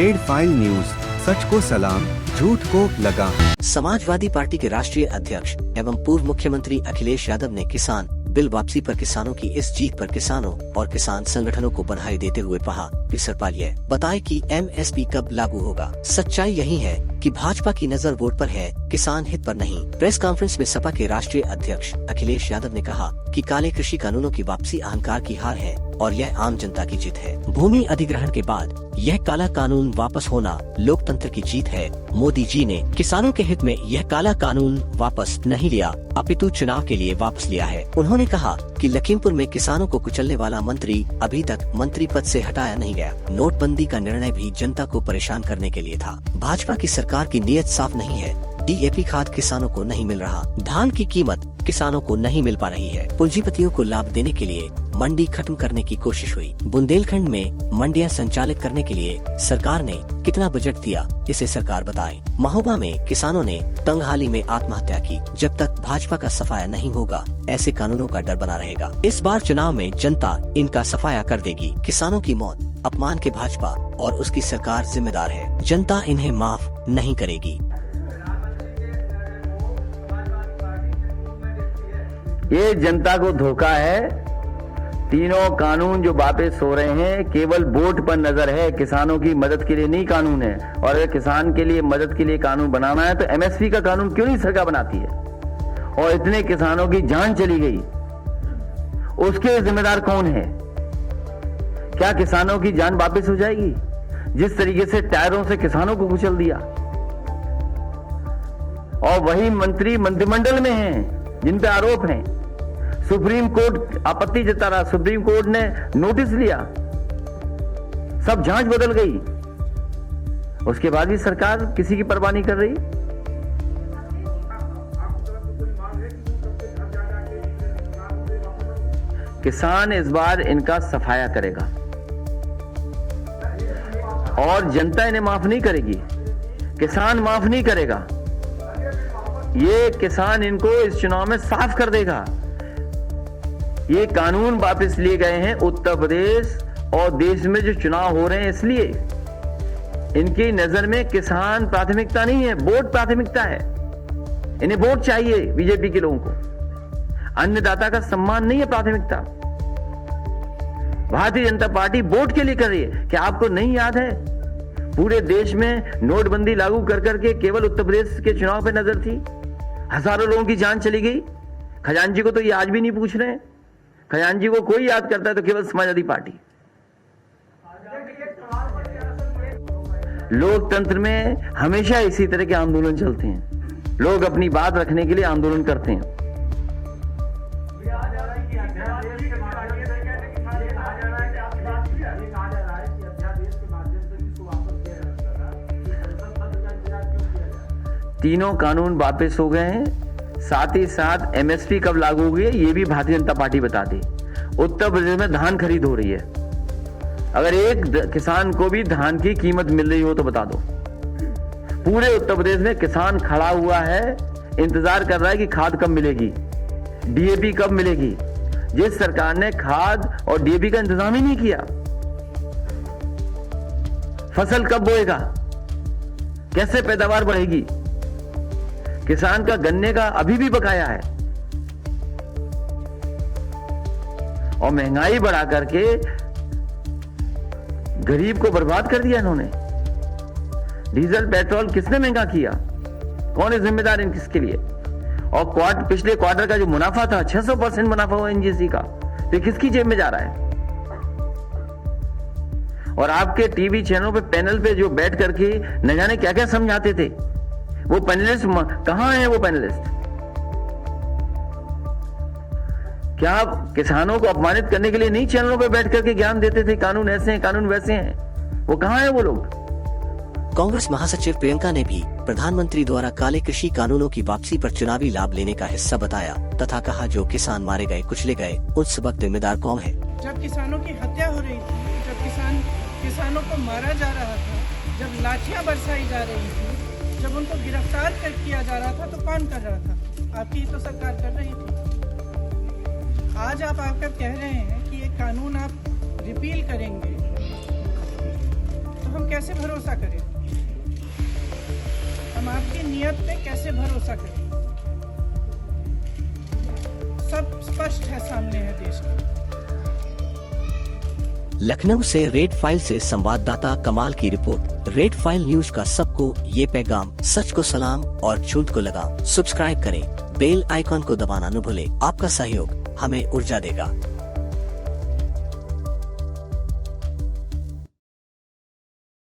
Red file news, सच को सलाम, झूठ को लगाम। समाजवादी पार्टी के राष्ट्रीय अध्यक्ष एवं पूर्व मुख्यमंत्री अखिलेश यादव ने किसान बिल वापसी पर किसानों की इस जीत पर किसानों और किसान संगठनों को बधाई देते हुए कहा कि सरकार यह बताए कि एमएसपी कब लागू होगा। सच्चाई यही है कि भाजपा की नजर वोट पर है, किसान हित पर नहीं। प्रेस कॉन्फ्रेंस में सपा के राष्ट्रीय अध्यक्ष अखिलेश यादव ने कहा कि काले कृषि कानूनों की वापसी अहंकार की हार है और यह आम जनता की जीत है। भूमि अधिग्रहण के बाद यह काला कानून वापस होना लोकतंत्र की जीत है। मोदी जी ने किसानों के हित में यह काला कानून वापस नहीं लिया, अपितु चुनाव के लिए वापस लिया है। उन्होंने कहा कि लखीमपुर में किसानों को कुचलने वाला मंत्री अभी तक मंत्री पद से हटाया नहीं गया। नोटबंदी का निर्णय भी जनता को परेशान करने के लिए था। भाजपा की सरकार की नीयत साफ नहीं है। डीएपी खाद किसानों को नहीं मिल रहा, धान की कीमत किसानों को नहीं मिल पा रही है। पूंजीपतियों को लाभ देने के लिए मंडी खत्म करने की कोशिश हुई। बुंदेलखंड में मंडियां संचालित करने के लिए सरकार ने कितना बजट दिया, इसे सरकार बताए। महोबा में किसानों ने तंगहाली में आत्महत्या की। जब तक भाजपा का सफाया नहीं होगा, ऐसे कानूनों का डर बना रहेगा। इस बार चुनाव में जनता इनका सफाया कर देगी। किसानों की मौत, अपमान के भाजपा और उसकी सरकार जिम्मेदार है। जनता इन्हें माफ नहीं करेगी। ये जनता को धोखा है। तीनों कानून जो वापस हो रहे हैं केवल वोट पर नजर है, किसानों की मदद के लिए नहीं कानून है। और अगर किसान के लिए मदद के लिए कानून बनाना है तो एमएसपी का कानून क्यों नहीं सरकार बनाती है? और इतने किसानों की जान चली गई, उसके जिम्मेदार कौन है? क्या किसानों की जान वापस हो जाएगी? जिस तरीके से टायरों से किसानों को कुचल दिया, और वही मंत्री मंत्रिमंडल में हैं जिन पे आरोप हैं। सुप्रीम कोर्ट आपत्ति जता रहा, सुप्रीम कोर्ट ने नोटिस लिया, सब जांच बदल गई, उसके बाद भी सरकार किसी की परवाह नहीं कर रही। किसान इस बार इनका सफाया करेगा और जनता इन्हें माफ नहीं करेगी, किसान माफ नहीं करेगा। ये किसान इनको इस चुनाव में साफ कर देगा। ये कानून वापस लिए गए हैं उत्तर प्रदेश और देश में जो चुनाव हो रहे हैं, इसलिए इनकी नजर में किसान प्राथमिकता नहीं है, वोट प्राथमिकता है। इन्हें वोट चाहिए बीजेपी के लोगों को, अन्नदाता का सम्मान नहीं है प्राथमिकता। भारतीय जनता पार्टी वोट के लिए कर रही है। क्या आपको नहीं याद है पूरे देश में नोटबंदी लागू कर करके केवल उत्तर प्रदेश के चुनाव पे नजर थी? हजारों लोगों की जान चली गई। खजांची को तो ये आज भी नहीं पूछ रहे हैं। खजांची को कोई याद करता है तो केवल समाजवादी पार्टी। लोकतंत्र में हमेशा इसी तरह के आंदोलन चलते हैं। लोग अपनी बात रखने के लिए आंदोलन करते हैं। तीनों कानून वापस हो गए हैं, साथ ही साथ एमएसपी कब लागू होगी ये भी भारतीय जनता पार्टी बता दे। उत्तर प्रदेश में धान खरीद हो रही है, अगर एक किसान को भी धान की कीमत मिल रही हो तो बता दो। पूरे उत्तर प्रदेश में किसान खड़ा हुआ है, इंतजार कर रहा है कि खाद कब मिलेगी, डीएपी कब मिलेगी। जिस सरकार ने खाद और डीएपी का इंतजाम ही नहीं किया, फसल कब बोएगा, कैसे पैदावार बढ़ेगी? किसान का गन्ने का अभी भी बकाया है और महंगाई बढ़ा करके गरीब को बर्बाद कर दिया इन्होंने। डीजल पेट्रोल किसने महंगा किया? कौन है जिम्मेदार इन किसके लिए? और पिछले क्वार्टर का जो मुनाफा था 600% मुनाफा हुआ एनजीसी का, तो किसकी जेब में जा रहा है? और आपके टीवी चैनलों पे पैनल पे जो बैठ करके न जाने क्या क्या समझाते थे, वो पैनलिस्ट कहां है? वो पैनलिस्ट क्या किसानों को अपमानित करने के लिए नहीं चैनलों पे बैठ करके ज्ञान देते थे, कानून ऐसे हैं, कानून वैसे हैं? वो कहां है वो लोग? कांग्रेस महासचिव प्रियंका ने भी प्रधानमंत्री द्वारा काले कृषि कानूनों की वापसी पर चुनावी लाभ लेने का हिस्सा बताया तथा कहा जो किसान मारे गए, कुचले गए, उस वक्त जिम्मेदार कौन है? जब किसानों की हत्या हो रही थी, जब किसानों को मारा जा रहा था, जब लाठियां बरसाई जा रही थी, जब उनको गिरफ्तार किया जा रहा था, तो कौन कर रहा था? आपकी तो सरकार कर रही थी। आज आप आकर कह रहे हैं कि ये कानून आप रिपील करेंगे, तो हम कैसे कैसे भरोसा करें? हम आपकी नियत पे कैसे भरोसा करें? सब स्पष्ट है, सामने है देश के। लखनऊ से रेड फाइल से संवाददाता कमाल की रिपोर्ट। रेड फाइल न्यूज का सबको ये पैगाम, सच को सलाम और झूठ को लगाम। सब्सक्राइब करें, बेल आइकॉन को दबाना न भूलें। आपका सहयोग हमें ऊर्जा देगा।